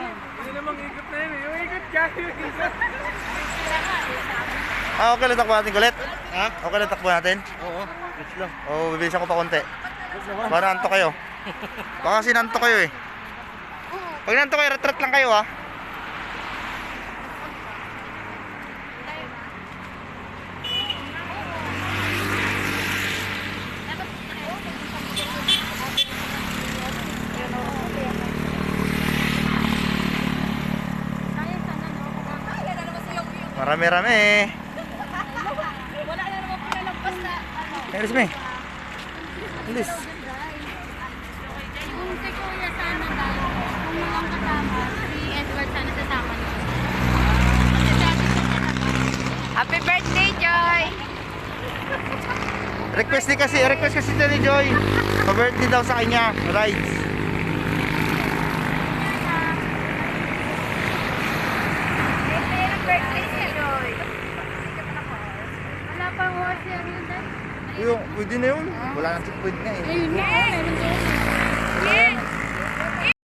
Hindi namang ikot na yun eh. Yung ikot ka, yung ikot. Ah, okay lang takbo natin ulit. Ha? Okay lang takbo natin. Oo. Wait lang. Oo, bibilisan ko pa konti. Wait naman. Para nanto kayo. Baka kasi nanto kayo eh. Pag nanto kayo, retret lang kayo ah. Marami-rami. Wala na naman pinalampas na ano. Alis me. Alis. Kung si Kuya sana daw, kung walang kasama, si Edward sana sasama niyo. Kasi sabi ko siya na Happy birthday, Joy! Request kasi ito ni Joy. Pa-birthday daw sa kanya. Rides. Birthday niya, Joy! Wala pang horse yan yun, Dad. Yung, pwede na yun. Wala nang checkpoint nga eh. Ayun nga, meron doon. Yes!